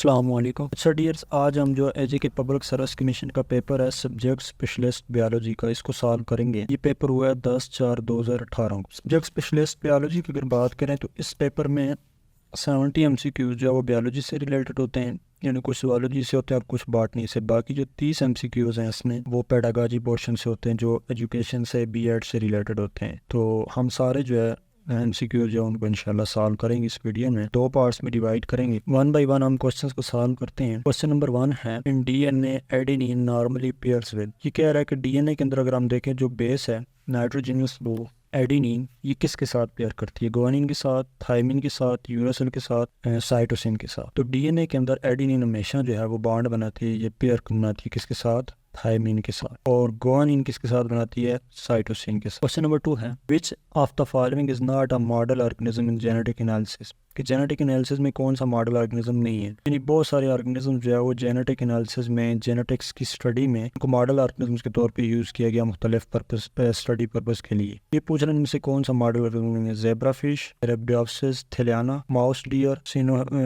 अस्सलाम वालेकुम। अच्छा डियर्स, आज हम जो एजे के पब्लिक सर्विस कमीशन का पेपर है सब्जेक्ट स्पेशलिस्ट बायोलॉजी का, इसको सॉल्व करेंगे। ये पेपर हुआ है 10/4/2018 को। सब्जेक्ट स्पेशलिस्ट बायोलॉजी की अगर बात करें तो इस पेपर में 70 MCQs जो है वो बायोलॉजी से रिलेटेड होते हैं, यानी कुछ ज़ूलॉजी से होते हैं और कुछ बॉटनी से। बाकी जो 30 MCQs हैं इसमें वो पेडागॉजी पोर्शन से होते हैं, जो एजुकेशन से B.Ed से रिलेटेड होते हैं। तो हम सारे जो है MCQ जो है उनको इंशाल्लाह सॉल्व करेंगे। इस वीडियो में दो पार्ट्स में डिवाइड करेंगे, वन बाय वन हम क्वेश्चंस को सॉल्व करते हैं। क्वेश्चन नंबर 1 है, इन DNA adenine normally pairs with. ये कह रहा है कि DNA के अंदर अगर हम देखें जो बेस है नाइट्रोजनस वो एडेनिन, ये किसके साथ पेयर करती है? गुआनिन के साथ, थायमिन के साथ, यूरासिल के साथ, साइटोसिन के साथ। तो DNA के अंदर एडेनिन हमेशा जो है वो बॉन्ड बनाती है, ये पेयर बनाती है किसके साथ? थायमिन के साथ। और गुआनिन किसके साथ बनाती है? साइटोसिन के साथ। क्वेश्चन नंबर 2 है, which of the following is not a model organism in genetic analysis. कि जेनेटिक एनालिसिस में कौन सा मॉडल ऑर्गेनिज्म नहीं है? यानी बहुत सारे ऑर्गेनिज्म जो है वो जेनेटिक एनालिसिस में, जेनेटिक्स की स्टडी में उनको मॉडल ऑर्गेनिज्म के तौर पे यूज़ किया गया मुख्तलिफ पर्पस, स्टडी पर्पस के लिए। ये पूछ रहे हैं इनमें से कौन सा मॉडल ऑर्गेनिज्म नहीं है? Zebra fish, Arabidopsis thaliana, mouse deer,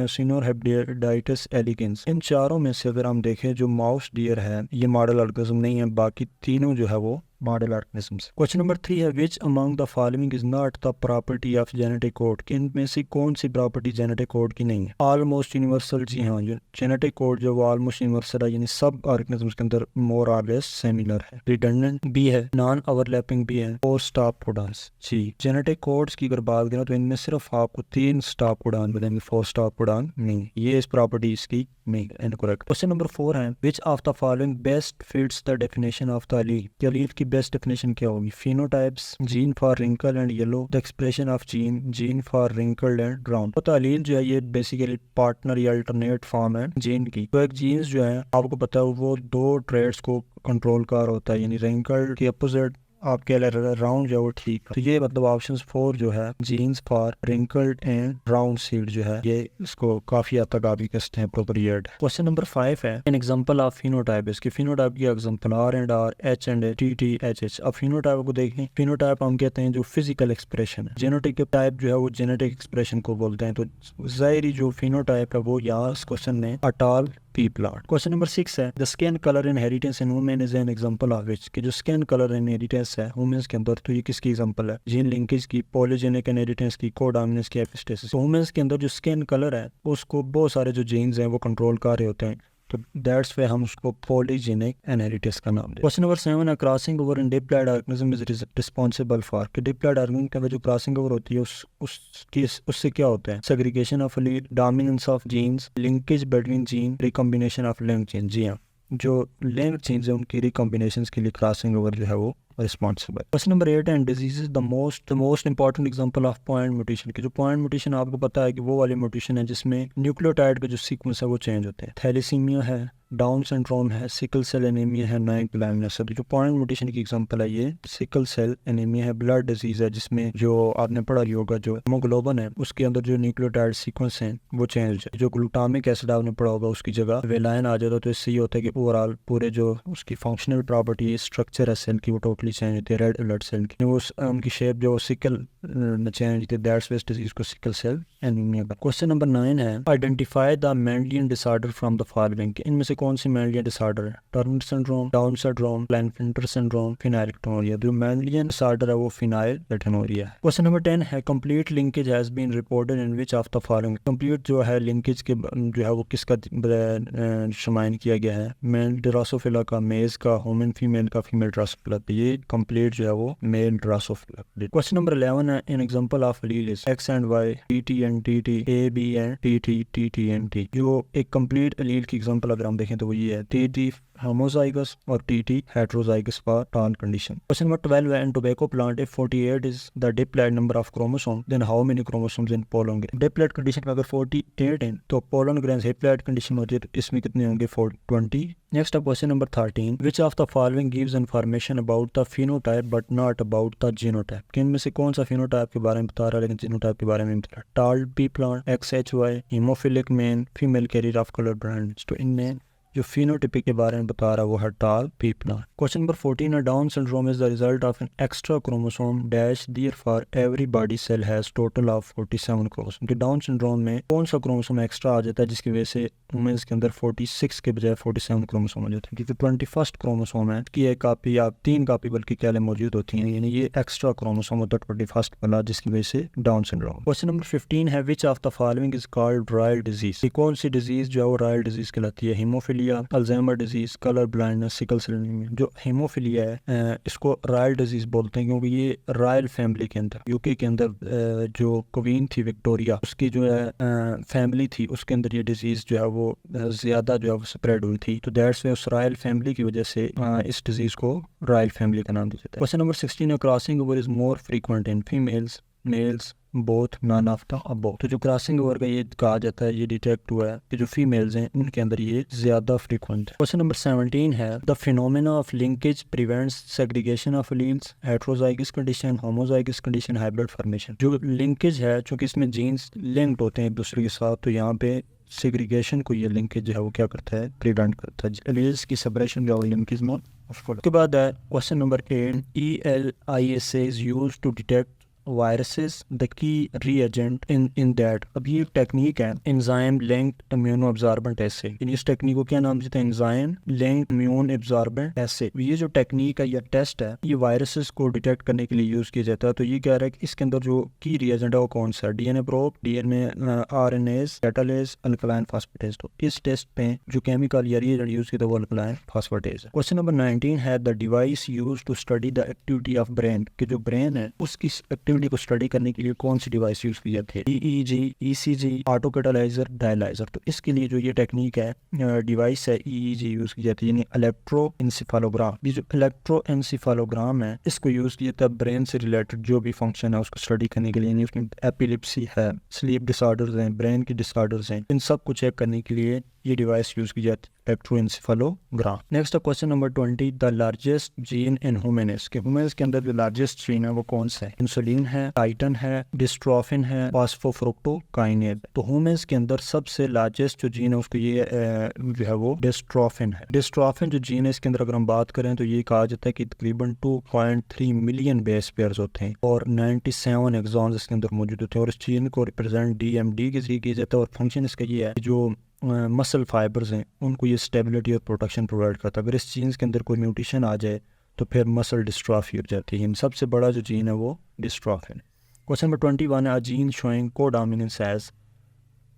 Caenorhabditis elegans. इन चारों में से अगर हम देखें जो माउस डियर है ये मॉडल ऑर्गेनिज्म नहीं है, बाकी तीनों जो है वो मॉडल ऑर्गेनिजम्स। क्वेश्चन नंबर 3 है, which among the following is not the property of genetic code. कि इनमें से कौन सी प्रॉपर्टी जेनेटिक कोड की नहीं है? Almost universal. जी हाँ, जेनेटिक कोड जो वो ऑलमोस्ट यूनिवर्सल है, यानी सब ऑर्गेनिजम्स के अंदर मोर और लेस सिमिलर है। रिडंडेंट भी है, नॉन ओवरलैपिंग भी है, और स्टॉप कोडॉन्स। जी, जेनेटिक कोड्स की अगर बात करें तो इनमें सिर्फ आपको 3 स्टॉप कोडॉन मिलेंगे, 4 स्टॉप कोडॉन नहीं। ये इस प्रॉपर्टी इसकी नहीं, इनकरेक्ट। क्वेश्चन नंबर 4 है, which of the following best fits the definition of the allele. कि अलील की बेस्ट डेफिनेशन क्या होगी? Phenotypes, gene for wrinkle and yellow, the expression of gene, gene for wrinkled and brown. तो allele जो है ये basically partner या alternate form है जीन की। तो एक जीन्स जो है आपको पता है वो 2 ट्रेड्स को कंट्रोल कर होता है, यानी रिंकल्ड के अपोजिट आप कह रहे राउंड जो है वो ठीक है। तो ये मतलब ऑप्शन 4 जो है, genes for wrinkled and round seed जो है, ये इसको काफी हद तक आप कहते हैं अप्रोप्रिएट। क्वेश्चन नंबर 5 है, एन एग्जांपल ऑफ फिनोटाइप। इसके फिनोटाइप की example R and R, H and T T H H. अब फिनोटाइप को देखें, फिनोटाइप हम कहते हैं जो फिजिकल एक्सप्रेशन है। जेनेटिक टाइप जो है वो जेनेटिक एक्सप्रेशन को बोलते हैं। तो जाहिर जो फिनोटाइप है वो यहाँ इस क्वेश्चन में अटाल पी प्लांट। क्वेश्चन नंबर 6 है, the skin colour inheritance in women is an example of which. कि जो स्किन कलर इनहेरिटेंस है वुमेन्स के अंदर, तो ये किसकी एग्जांपल है? जीन लिंकेज की, पॉलीजेनिक इनहेरिटेंस की, कोडोमिनेंस की, एपिस्टेसिस। तो वुमेन्स के अंदर जो स्किन कलर है उसको बहुत सारे जो जीन्स हैं वो कंट्रोल कर रहे होते हैं, तो दैट्स वे हम उसको पॉलीजेनिक इनहेरिटेंस का नाम दें। क्वेश्चन नंबर 7 है, crossing over in diploid organism is responsible for. कि डिप्लॉयड ऑर्गेनिज्म के अंदर जो क्रॉसिंग ओवर होती है उससे क्या होता है? Segregation of lead, dominance of genes, linkage between gene, recombination of link gene. जी हाँ, जो लिंक जीन्स है उनकी रिकॉम्बिनेशन के लिए क्रॉसिंग ओवर जो है वो responsible. Question number 8 and disease is the most important example of point mutation. की जो पॉइंट म्यूटेशन आपको पता है कि वो वाली म्यूटेशन है जिसमें न्यूक्लियोटाइड का जो सीक्वेंस है वो चेंज होते हैं। थैलेसीमिया है, डाउन सिंड्रोम है, सिकल सेल एनीमिया है, नाइट ब्लाइंडनेस है। जो पॉइंट म्यूटेशन की एग्जांपल है ये सिकल सेल एनीमिया है। ब्लड डिजीज है जिसमें जो आपने पढ़ा होगा जो हेमोग्लोबिन है उसके अंदर जो न्यूक्लियोटाइड सीक्वेंस है वो चेंज है। जो ग्लूटामिक एसिड आपने पढ़ा होगा उसकी जगह वेलाइन आ जाता है। तो इससे ये होता है कि ओवरऑल पूरे जो उसकी फंक्शनल प्रॉपर्टी स्ट्रक्चर है सेल की वो टोटली चेंज होती है। रेड ब्लड सेल की वो उनकी शेप जो सिकल चेंज होती है, दैट्स वेस्ट डिजीज को सिकल सेल एनीमिया का। क्वेश्चन नंबर 9 है, identify the Mendelian disorder from the following. इनमें से कौन सी मेंडलियन डिसऑर्डर है? Turner syndrome, Down syndrome, Klinefelter syndrome, phenylketonuria. जो मेंडलियन डिसऑर्डर है वो फिनाइलकेटोनुरिया है। क्वेश्चन नंबर 10 है, complete linkage has been reported in which of the following. Complete जो है लिंकेज के जो है वो किसका शुमाइन किया गया है? मेल ड्रोसोफिला का, मेज का, ह्यूमन फीमेल का, फीमेल ड्रोसोफिला। ये कंप्लीट जो है वो मेल ड्रोसोफिला। क्वेश्चन नंबर 11 है, an example of allele is X and Y, T and T, A B and T and T. जो एक कंप्लीट एलील की एग्जांपल अगर हम देखें तो वो ये है, टी homozygous और T heterozygous for tall condition. Question number 12 है, in tobacco plant if 48 is the diploid number of chromosomes then how many chromosomes in pollen grain? diploid condition में अगर 48 है तो pollen grains haploid condition होती है, इसमें कितने होंगे? 20. Next up question number 13, which of the following gives information about the phenotype but not about the genotype? किन में से कौन सा phenotype के बारे में बता रहा है लेकिन genotype के बारे में नहीं बता रहा? tall pea plant, XHY, hemophilic male, female carrier of color blindness। तो इनमें जो phenotypic के बारे में बता रहा है वो है tall, पीपना। क्वेश्चन नंबर 14 है Down syndrome is the result of an extra chromosome dash therefore every body cell has total of 47 chromosome. कि डाउन सिंड्रोम में कौन सा क्रोमोसोम एक्स्ट्रा आ जाता है जिसकी वजह से वुमेन्स के अंदर 46 के बजाय 47 क्रोमोसोम आ जाते हैं, क्योंकि 21st क्रोमोसोम है कि एक कापी या 3 कापी बल्कि क्या मौजूद होती हैं, यानी ये एक्स्ट्रा क्रोमोसोम होता है 21st वाला, जिसकी वजह से डाउन सिंड्रोम। क्वेश्चन नंबर 15 है which of the following is called royal disease. कौन सी डिजीज जो है वो रॉयल डिजीज कहलाती है? Haemophilia, Alzheimer disease, colour blindness, sickle cell anaemia. जो हीमोफीलिया है इसको रॉयल डिजीज बोलते हैं क्योंकि ये रॉयल फैमिली के अंदर, यूके के अंदर जो क्वीन थी विक्टोरिया, उसकी जो है फैमिली थी, उसके अंदर ये डिजीज जो है वो ज्यादा जो है वो स्प्रेड हुई थी, तो दैट्स वे उस रॉयल फैमिली की वजह से इस डिजीज को रॉयल फैमिली का नाम दिया जाता है। क्वेश्चन नंबर 16 है crossing over is more frequent in females, males, both, none of the above. तो जो क्रॉसिंग ओवर का ये कहा जाता है, ये डिटेक्ट हुआ है कि जो फीमेल्स हैं उनके अंदर ये ज्यादा फ्रीक्वेंट है। क्वेश्चन नंबर 17 है the phenomena of linkage prevents segregation of alleles, heterozygous condition, homozygous condition, hybrid formation. जो लिंकेज है चूंकि इसमें जीन्स लिंक्ड होते हैं एक दूसरे के साथ, तो यहाँ पे सेग्रीगेशन को ये लिंकेज जो है वो क्या करता है, प्रिवेंट करता है, एलील्स की सेपरेशन जो है लिंकेज में। उसके बाद है question number 8 ELISA is used to detect viruses the key reagent in that। अब ये टेक्निक है एंजाइम लिंक्ड इम्यूनो एब्जॉर्बेंट एसे। इस टेक्निक को क्या नाम देते हैं? एंजाइम लिंक्ड इम्यून एब्जॉर्बेंट एसे। ये जो टेक्निक है या टेस्ट है ये वायरसेस को डिटेक्ट करने के लिए यूज किया जाता है। तो ये कह रहा है कि इसके अंदर जो की रिएजेंट है वो कौन सा है? DNA probe, DNA RNase, catalase, alkaline phosphatase. तो इस टेस्ट पे जो केमिकल या रिएजेंट यूज किया वो अल्कलाइन फास्फेटेज है। क्वेश्चन नंबर 19 है the device used to study the activity of brain. कि जो ब्रेन है उसकी एक्टिविटी को स्टडी करने के लिए कौन सी डिवाइस यूज की जाती है? EEG, ECG, auto catalyser, dialyser. तो इसके लिए जो ये टेक्निक है डिवाइस है EEG यूज की जाती है, यानी इलेक्ट्रो एंसेफालोग्राम। ये जो इलेक्ट्रो एंसेफालोग्राम है इसको यूज किया जाता है ब्रेन से रिलेटेड जो भी फंक्शन है उसको स्टडी करने के लिए, यानी उसमें एपिलिप्सी है, स्लीप डिसऑर्डर्स हैं, ब्रेन की डिसऑर्डर्स हैं, इन सब को चेक करने के लिए ये डिवाइस यूज की जाती है electroencephalogram. Next question number 20 the largest gene in humans. के ह्यूमन्स के अंदर जो लार्जेस्ट जीन है वो कौन सा है? इंसुलिन है, टाइटन है, डिस्ट्रोफिन है, फॉस्फोफ्रुक्टोकाइनेज। तो ह्यूमन्स के अंदर सबसे लार्जेस्ट जो जीन है उसको ये जो है वो डिस्ट्रोफिन है। डिस्ट्रोफिन जो जीन है इसके अंदर अगर हम बात करें तो ये कहा जाता है कि तकरीबन 2.3 मिलियन बेस पेयर्स होते हैं और 97 एक्सॉन्स इसके अंदर मौजूद होते हैं, और इस जीन को रिप्रेजेंट DMD के जरिए किया जाता है। और फंक्शन इसका ये है कि जो मसल फाइबर्स हैं उनको ये स्टेबिलिटी और प्रोटेक्शन प्रोवाइड करता है। अगर इस जीन्स के अंदर कोई म्यूटेशन आ जाए तो फिर मसल डिस्ट्रॉफी हो जाती है। सबसे बड़ा जो जीन है वो डिस्ट्रॉफिन है। क्वेश्चन नंबर 21 है जीन शोइंग कोडोमिनेंस एज।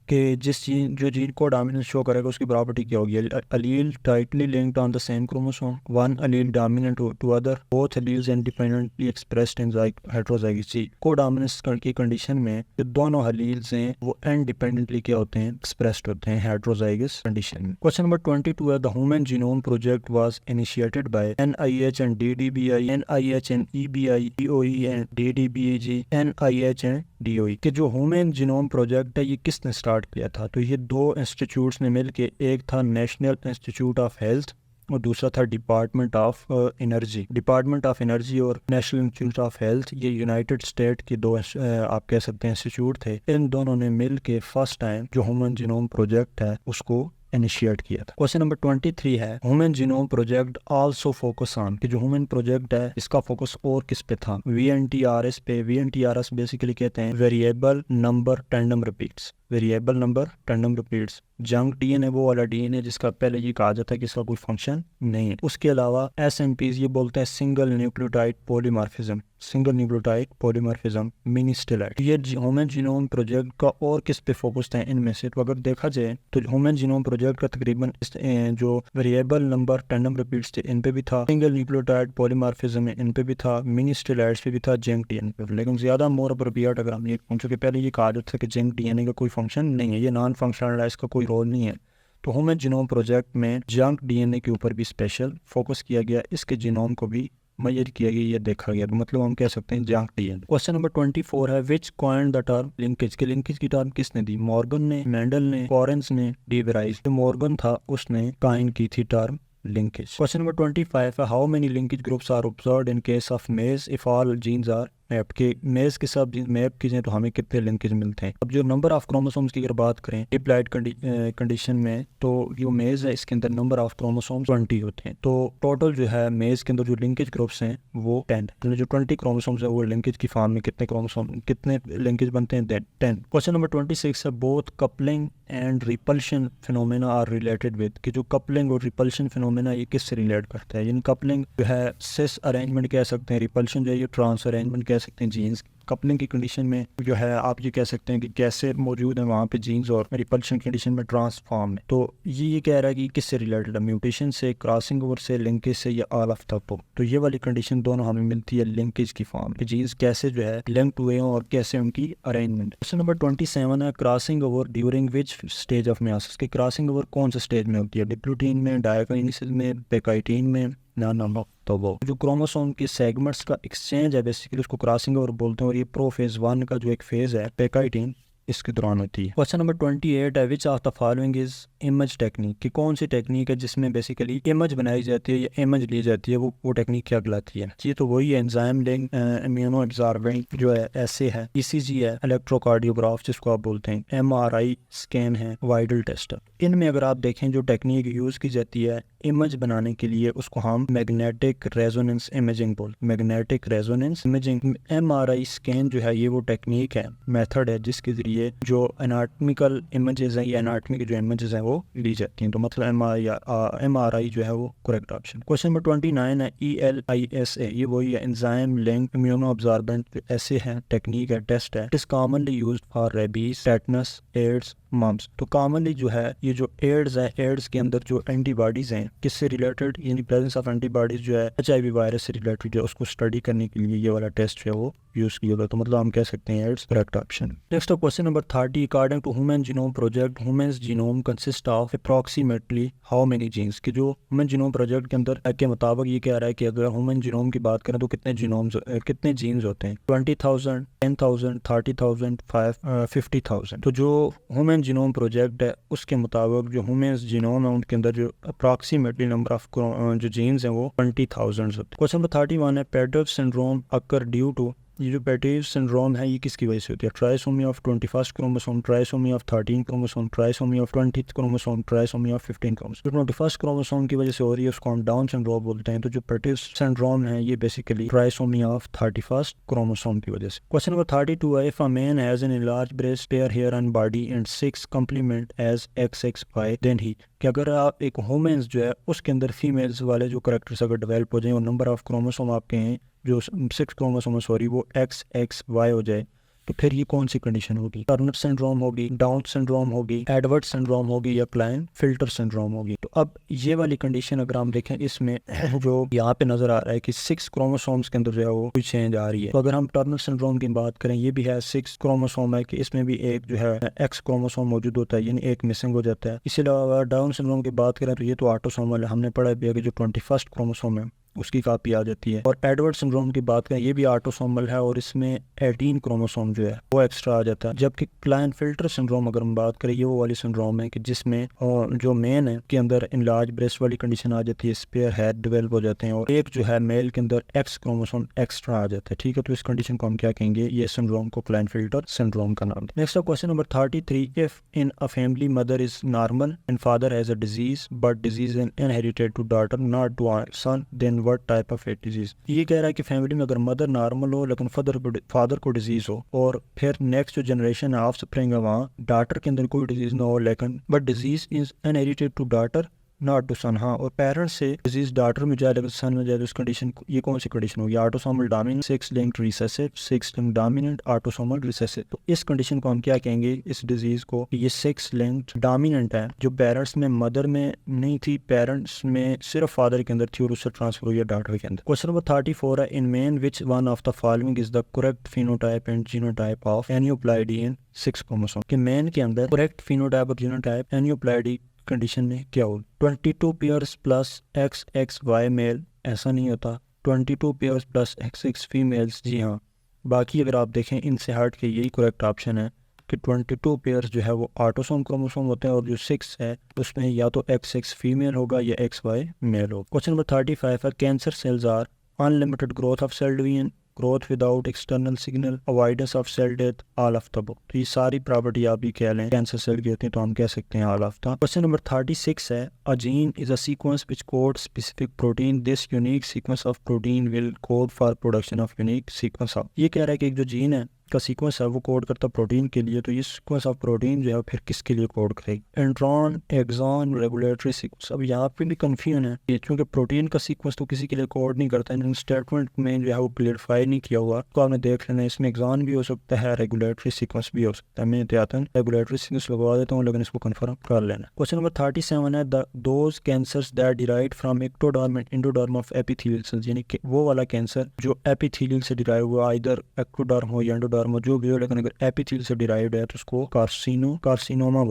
कि जिस जीन को डोमिनेंस शो करेगा उसकी प्रॉपर्टी क्या होगी? Allele tightly linked on the same chromosome, one allele dominant to other, both alleles independently expressed in heterozygous. को डोमिनेंस की कंडीशन में जो दोनों अलील्स हैं वो इंडिपेंडेंटली क्या होते हैं? एक्सप्रेस्ड होते हैं हेटेरोजाइगस कंडीशन में। क्वेश्चन नंबर 22 है the human genome project was initiated by NIH and DDBI, NIH and EBI, DOE and DDBG, NIH and DOE। कि जो ह्यूमन जीनोम प्रोजेक्ट है ये किसने स्टार्ट किया था? तो ये दो इंस्टीट्यूट्स ने मिलके, एक था नेशनल इंस्टीट्यूट ऑफ हेल्थ और दूसरा था department of energy. Department of energy और नेशनल इंस्टीट्यूट ऑफ हेल्थ ये यूनाइटेड स्टेट के दो आप कह सकते हैं इंस्टीट्यूट थे। इन दोनों ने मिल के फर्स्ट टाइम जो ह्यूमन जीनोम प्रोजेक्ट है उसको इनिशिएट किया था। क्वेश्चन नंबर 23 है human genome project also focus on. कि जो ह्यूमन प्रोजेक्ट है इसका फोकस और किस पे था? VNTRS पे। VNTRS बेसिकली कहते हैं variable number tandem repeats, variable number tandem repeats. Junk DNA वो वाला DNA जिसका पहले ये कहा जाता है कि इसका कोई फंक्शन नहीं है। उसके अलावा SNPs ये बोलते हैं single nucleotide polymorphism, single nucleotide polymorphism, mini satellite. ये ह्यूमन जीनोम प्रोजेक्ट का और किस पे फोकस है इनमें से? तो अगर देखा जाए तो ह्यूमन जीनोम प्रोजेक्ट का तकरीबन जो वेरिएबल नंबर टैंडम रिपीट्स थे इन पे भी था, सिंगल न्यूक्लियोटाइड पॉलीमॉर्फिज्म इन पे भी था, मिनी स्टेलॉइड्स पे भी था, जंक DNA पे। लेकिन ज्यादा मोर अप्रोप्रिएट अगर हम ये क्योंकि पहले ये कहा जाता था कि जंक DNA का कोई फंक्शन नहीं है, ये नॉन फंक्शनल है, इसका कोई रोल नहीं है। तो ह्यूमन जीनोम प्रोजेक्ट में जंक DNA के ऊपर भी स्पेशल फोकस किया गया, इसके जीनोम को भी मेजर किया गया, ये देखा गया। तो मतलब हम कह सकते हैं जंक DNA। क्वेश्चन नंबर 24 है which coined the term linkage. के लिंकेज की टर्म किसने दी? मॉर्गन ने, मेंडल ने, कॉरेंस ने, डी वेराइज। जो मॉर्गन था उसने कॉइन की थी term linkage. Question number 25 how many linkage groups are observed in case of maize if all genes are map के मेज के साथ मैप कीजिए तो हमें कितने लिंकेज मिलते हैं। अब जो नंबर ऑफ क्रोमोसोम्स की अगर बात करें अप्लाइड कंडीशन में, तो जो मेज है इसके अंदर नंबर ऑफ क्रोमोसोम्स 20 होते हैं। तो टोटल जो है मेज के अंदर जो लिंकेज ग्रुप्स हैं वो 10, तो जो 20 क्रोमोसोम्स है वो लिंकेज की फॉर्म में कितने लिंकेज बनते हैं 10। क्वेश्चन नंबर 26 है both coupling and repulsion phenomena are related with, कि जो कपलिंग और रिपल्शन फिनोमेना ये किससे रिलेट करता है। इन कपलिंग जो है सिस अरेंजमेंट कह सकते हैं, रिपल्शन जो है ये ट्रांस अरेंजमेंट कह सकते हैं जीन्स। कपलिंग की कंडीशन में जो है आप ये कह सकते हैं कि कैसे मौजूद है वहाँ पे जीन्स, और रिपल्शन कंडीशन में ट्रांसफॉर्म है। तो ये कह रहा है कि किससे रिलेटेड है, म्यूटेशन से, क्रॉसिंग ओवर से, लिंकेज से, या ऑल ऑफ द अबव। तो ये वाली कंडीशन दोनों हमें मिलती है लिंकेज की फॉर्म में, जीन्स कैसे जो है लिंक्ड हुए हैं और कैसे उनकी अरेंजमेंट। क्वेश्चन नंबर 27 है crossing over during which stage of meiosis, की क्रॉसिंग ओवर कौन से स्टेज में होती है, डिप्लोटीन में, डायकाइनेसिस में, पेकाइटिन में, ना। तो वो जो क्रोमोसोम के सेगमेंट्स का एक्सचेंज है बेसिकली उसको क्रॉसिंग ओवर बोलते हैं, और ये प्रोफेज 1 का जो एक फेज है पेकाइटिन इसके दौरान होती है। क्वेश्चन नंबर 28 है which of the following is image technique, कि कौन सी टेक्निक है जिसमें बेसिकली इमेज बनाई जाती है या इमेज ली जाती है, वो टेक्निक क्या कहलाती है। ये तो वही है एंजाइम लिंक इम्यूनो एब्जॉर्बेंट जो है ऐसे है, ईसीजी है, इलेक्ट्रोकार्डियोग्राफ जिसको आप बोलते हैं, एमआरआई स्कैन है, वाइडल टेस्ट। इनमें अगर आप देखें जो टेक्निक यूज की जाती है इमेज बनाने के लिए उसको हम magnetic resonance imaging magnetic resonance imaging. MRI scan जो है ये वो टेक्निक है, मेथड है जिसके जरिए जो एनाटॉमिकल इमेजेस हैं या एनाटॉमी की जो इमेजेस हैं वो ली जाती हैं। तो मतलब एमआरआई जो है वो करेक्ट ऑप्शन। क्वेश्चन नंबर 29 है ELISA, ये वही है एंजाइम लिंक इम्यूनो अब्जॉर्बेंट ऐसे है, टेक्निक है, टेस्ट है। It is commonly used for rabies, tetanus, AIDS, mumps. तो कॉमनली जो है ये जो एड्स है, एड्स के अंदर जो एंटीबॉडीज हैं किससे रिलेटेड, यानी प्रेजेंस ऑफ एंटीबॉडीज जो है HIV वायरस से रिलेटेड है, उसको स्टडी करने के लिए ये वाला टेस्ट जो है वो यूज किया गया। तो मतलब हम कह सकते हैं AIDS correct option. Next question number 30, according to human genome project human genome consist of approximately how many genes, कि जो ह्यूमन जीनोम प्रोजेक्ट के अंदर के मुताबिक ये कह रहा है कि अगर ह्यूमन जीनोम की बात करें तो कितने जीन्स होते हैं, 20,000, 10,000, 30,000, 50,000। तो जो ह्यूमन जीनोम प्रोजेक्ट है उसके मुताबिक जो ह्यूमन जीनोम है उनके अंदर जो अप्रोक्सीमेटली नंबर ऑफ जो जीन्स हैं वो 20,000 होते हैं। क्वेश्चन नंबर 31 है Patau syndrome occur due to, ये जो पेटिव सिंड्रोम है ये किसकी वजह से होती है, trisomy of 21st chromosome, trisomy of 13 chromosome, trisomy of 20th chromosome, trisomy of 15 chromosome. जो 21st क्रोमोसोम की वजह से हो रही है उसको हम डाउन सिंड्रोम बोलते हैं। तो जो पेटिव सिंड्रोम है ये basically trisomy of 31st chromosome की वजह से। क्वेश्चन नंबर 32 है if a man has an enlarged breast, pair hair and body and 6 complement as XXY then he, कि अगर आप एक ह्यूमंस जो है उसके अंदर फीमेल्स वाले जो करेक्टर्स अगर डेवलप हो जाए और नंबर ऑफ क्रोमोसोम आपके हैं जो 6 क्रोमोसोम सॉरी वो XXY हो जाए, तो फिर ये कौन सी कंडीशन होगी, टर्नर सिंड्रोम होगी, डाउन सिंड्रोम होगी, एडवर्ड सिंड्रोम होगी, या क्लाइन फिल्टर सिंड्रोम होगी। तो अब ये वाली कंडीशन अगर हम देखें इसमें जो यहाँ पे नजर आ रहा है कि 6 क्रोमोसोम्स के अंदर जो है वो कुछ चेंज आ रही है। तो अगर हम टर्नर सिंड्रोम की बात करें ये भी है 6 क्रोमोसोम है कि इसमें भी एक जो है X क्रोमोसोम मौजूद होता है, यानी एक मिसिंग हो जाता है। इसके अलावा डाउन सिंड्रोम की बात करें तो ये तो ऑटोसोमल है, हमने पढ़ा भी है कि जो 21st क्रोमोसोम है उसकी कापी आ जाती है। और एडवर्ड सिंड्रोम की बात करें ये भी ऑटोसोमल है और इसमें 18 क्रोमोसोम जो है वो एक्स्ट्रा आ जाता है। जबकि क्लाइनफिल्टर सिंड्रोम अगर हम बात करें ये वो वाली सिंड्रोम है कि जिसमें जो मेन है के अंदर इनलार्ज ब्रेस्ट वाली कंडीशन आ जाती है, स्पेयर हेड डेवलप हो जाते हैं और एक जो है मेल के अंदर X क्रोमोसोम एक्स्ट्रा आ जाता है। ठीक है, तो इस कंडीशन को हम क्या कहेंगे, ये सिंड्रोम को क्लाइनफिल्टर सिंड्रोम का नाम। Next question number 33, if in a family mother is normal and father has a disease but disease is inherited to daughter not to son, then what type of a disease. ये कह रहा है कि family में अगर mother normal हो लेकिन father को डिजीज हो और फिर नेक्स्ट जो जनरेशन है ऑफ स्प्रिंग है वहाँ डॉटर के अंदर कोई डिजीज ना हो लेकिन but disease is inherited to daughter not to son. हाँ, और पेरेंट्स से डिजीज डॉटर में जाए लेकिन सन में जाए तो उस कंडीशन ये कौन सी कंडीशन होगी, autosomal dominant 6 linked recessive, 6 linked dominant autosomal recessive. तो इस कंडीशन को हम क्या कहेंगे, इस डिजीज को ये 6 लिंक्ड डोमिनेंट है जो पेरेंट्स में मदर में नहीं थी, पेरेंट्स में सिर्फ फादर के अंदर थी और उससे ट्रांसफर हुई है डॉटर के अंदर। क्वेश्चन नंबर 34 है in man which one of the following is the correct phenotype and genotype of aneuploidy 6 chromosome. कि मैन के अंदर करेक्ट फिनोटाइप और जीनोटाइप एनियोप्लाइडी कंडीशन में क्या हो, 22 पेयर्स प्लस XXY मेल ऐसा नहीं होता, 22 पेयर्स प्लस XX फीमेल्स। जी हाँ, बाकी अगर आप देखें इनसे हट के यही करेक्ट ऑप्शन है कि 22 पेयर्स जो है वो ऑटोसोम क्रोमोसोम होते हैं और जो 6 है उसमें या तो XX फीमेल होगा या XY मेल होगा। क्वेश्चन नंबर 35 है cancer cells are unlimited growth of cell division growth without external signal, avoidance of cell death, all of the above. तो ये सारी प्रॉपर्टी आप भी कह लें कैंसर सेल की होती है तो हम कह सकते हैं all of the. Question number 36 है, a gene is a sequence which code specific protein, this unique sequence of protein will code for production of unique sequence of. ये कह रहा है कि एक जो जीन है का सीक्वेंस है वो कोड करता प्रोटीन के लिए, तो ये सीक्वेंस ऑफ प्रोटीन जो है फिर किसके लिए कोड करेगी, इंट्रॉन, एक्सॉन, रेगुलेटरी सीक्वेंस। अब यहाँ पे भी कंफ्यूजन है ये, क्योंकि प्रोटीन का सीक्वेंस तो किसी के लिए कोड नहीं करता, इन स्टेटमेंट में जो है वो क्लियरफाई नहीं किया हुआ, तो आपने देख लेना इसमें एक्सॉन भी हो सकता है, रेगुलेटरी सीक्वेंस भी हो सकता है। मैं एहतियातन रेगुलेटरी सीक्वेंस लगवा देता हूँ, लेकिन इसको कंफर्म कर लेना। क्वेश्चन नंबर 37 है, those cancers that derived from ectoderm and endoderm of epithelial cells, यानी कि वो वाला कैंसर जो एपिथेलियल से डिराइव हुआ, इधर एक्टोडर्म हो या एंडोडर्म हो जो भी हो, लेकिन अगर एपिथेलियल से डिराइव्ड है तो उसको कार्सिनोमा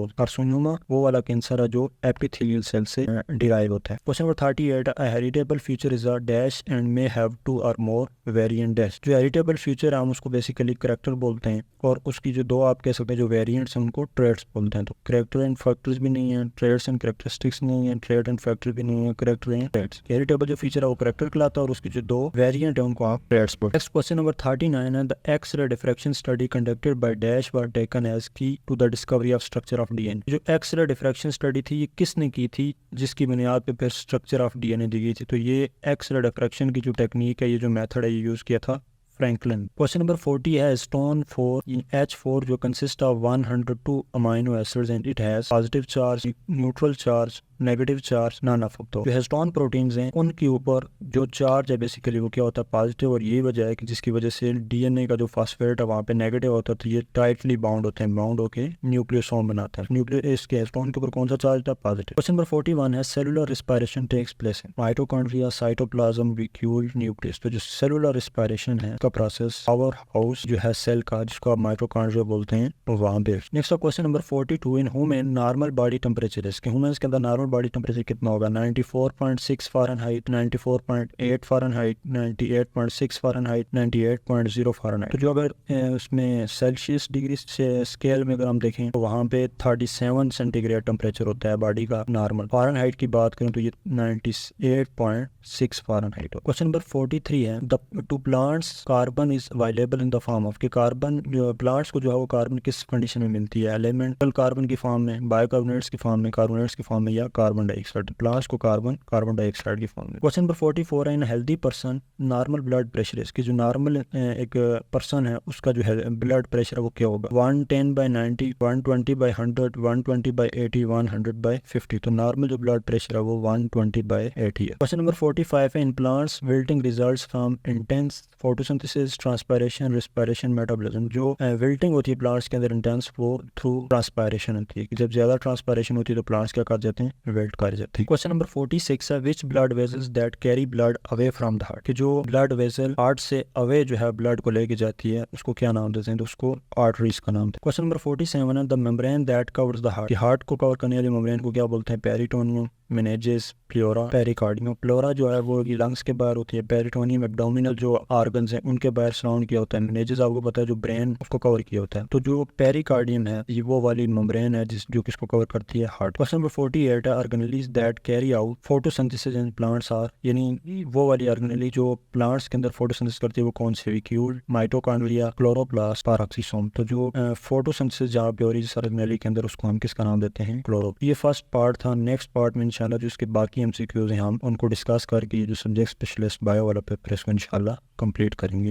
वो वाला कैंसर है जो एपिथेलियल सेल से डिराइव होता है। Question number 38, a heritable feature is a dash and may have 2 और मोर वेरिएंट डैश। जो हेरिटेबल फीचर है हम उसको बेसिकली करैक्टर बोलते हैं, और उसकी जो दो आप कह सकते हैं जो वेरिएंट्स हैं उनको ट्रेड्स बोलते हैं। तो करैक्टर एंड फैक्टर्स भी नहीं है, ट्रेड्स एंड करैक्टरिस्टिक्स नहीं है, ट्रेड एंड फैक्टर भी नहीं है, करैक्टर एंड ट्रेड्स। हेरिटेबल जो फीचर है वो करैक्टर कहलाता है और उसकी जो दो वेरिएंट है उनको आप ट्रेड्स बोलते हैं। नेक्स्ट क्वेश्चन नंबर 39 है, the X-ray diffraction study conducted by dash were taken as key to the discovery of structure of DNA. जो एक्स-रे डिफ्रैक्शन स्टडी थी ये किसने की थी, जिसकी बुनियाद पे फिर स्ट्रक्चर ऑफ डीएनए दी गई थी। तो ये एक्स-रे डिफ्रैक्शन की जो टेक्निक है, ये जो मेथड है, ये यूज किया था फ्रैंकलिन। क्वेश्चन नंबर 40 है, स्टोन 4 H4 जो consist of 102 amino acids and it has positive charge, neutral charge, negative charge, none of दो। जो हिस्टोन प्रोटीन्स हैं उनके ऊपर जो चार्ज है बेसिकली वो क्या होता है, पॉजिटिव, और यही वजह है कि जिसकी वजह से डीएनए का जो फास्फेट है वहाँ पे नेगेटिव होता है, तो ये टाइटली बाउंड होते हैं, बाउंड होके न्यूक्लियोसोम बनाता है। न्यूक्लियस इसके हिस्टोन के ऊपर कौन सा चार्ज था, पॉजिटिव। क्वेश्चन नंबर 41 है, cellular respiration takes place in mitochondria, cytoplasm, vacuole, nucleus. तो जो सेलुलर रिस्पायरेशन है का प्रोसेस पावर हाउस जो है सेल का, जिसको आप माइटोकॉन्ड्रिया बोलते हैं, वो वहाँ पे। Next question number 42, in human normal body temperature, इसके ह्यूमंस के अंदर नॉर्मल बॉडी टेम्परेचर कितना होगा, 94.6 फ़ारेनहाइट, 94.8 फ़ारेनहाइट, 98.6 फ़ारेनहाइट, 98.0 फ़ारेनहाइट। तो जो अगर उसमें सेल्सियस डिग्री से स्केल में अगर हम देखें तो वहाँ पे 37 सेंटीग्रेड टेम्परेचर होता है बॉडी का नॉर्मल। फ़ारेनहाइट की बात करें तो ये 98.6 फ़ारेनहाइट हो। क्वेश्चन नंबर 43 है, the two plants carbon is available in the form of, कि कार्बन जो प्लांट्स को जो है वो कार्बन किस कंडीशन में मिलती है, एलिमेंटल कार्बन की फॉर्म में, बायोकार्बोनेट्स की फॉर्म में, कार्बोनेट्स की फॉर्म में, या कार्बन डाइऑक्साइड। प्लांट्स को कार्बन डाइऑक्साइड की फॉर्म में। क्वेश्चन नंबर 44 है, इन healthy person normal blood pressure, इसकी जो नॉर्मल एक पर्सन है उसका जो है ब्लड प्रेशर वो क्या होगा, 110/90, 120/100, 120/80, 100/50। तो नॉर्मल जो ब्लड प्रेशर है वो 120/80 है। क्वेश्चन नंबर 45 है, in plants wilting results from intense photosynthesis, transpiration, respiration, metabolism. जो विल्टिंग होती है प्लांट्स के अंदर इंटेंस, वो थ्रू ट्रांसपायरेशन होती है, कि जब ज्यादा ट्रांसपायरेशन होती है तो प्लांट्स क्या कर जाते हैं, विल्ट कर जाते हैं। क्वेश्चन नंबर 46 है, which blood vessels that carry blood away from the heart, कि जो ब्लड वेजल हार्ट से अवे जो है ब्लड को लेके जाती है उसको क्या नाम देते हैं, तो उसको आर्टरीज का नाम देते हैं। क्वेश्चन नंबर 47 है, the membrane that covers the heart, heart को कवर करने वाली मेम्ब्रेन को क्या बोलते हैं, peritoneum, Menezes, pleura, pericardium. Pleura जो है वो लंग्स के बाहर होती है, पेरिटोनियम एब्डोमिनल जो ऑर्गन्स हैं उनके बाहर सराउंड किया होता है, मेनेजेस आपको पता है जो ब्रेन उसको कवर किया होता है। तो जो पेरिकार्डियम है ये वो वाली मेम्ब्रेन है जो किसको कवर करती है, हार्ट। क्वेश्चन नंबर 48 है, organelles that carry out photosynthesis in plants are, यानी वो वाली ऑर्गेनेली जो प्लांट्स के अंदर फोटोसिंथेसिस करती है वो कौन सी, वैक्यूल, माइटोकॉन्ड्रिया, क्लोरोप्लास्ट, पैराक्सीसोम। तो जो फोटोसिंथेसिस जहाँ पे हो रही है ऑर्गेनेली के अंदर उसको हम किसका नाम देते हैं, क्लोरो। ये फर्स्ट पार्ट था। नेक्स्ट पार्ट में इंशाल्लाह जो इसके बाकी MCQs हैं हम उनको डिस्कस करके जो सब्जेक्ट स्पेशलिस्ट बायो वाला पेपर है इसको इंशाल्लाह कंप्लीट करेंगे।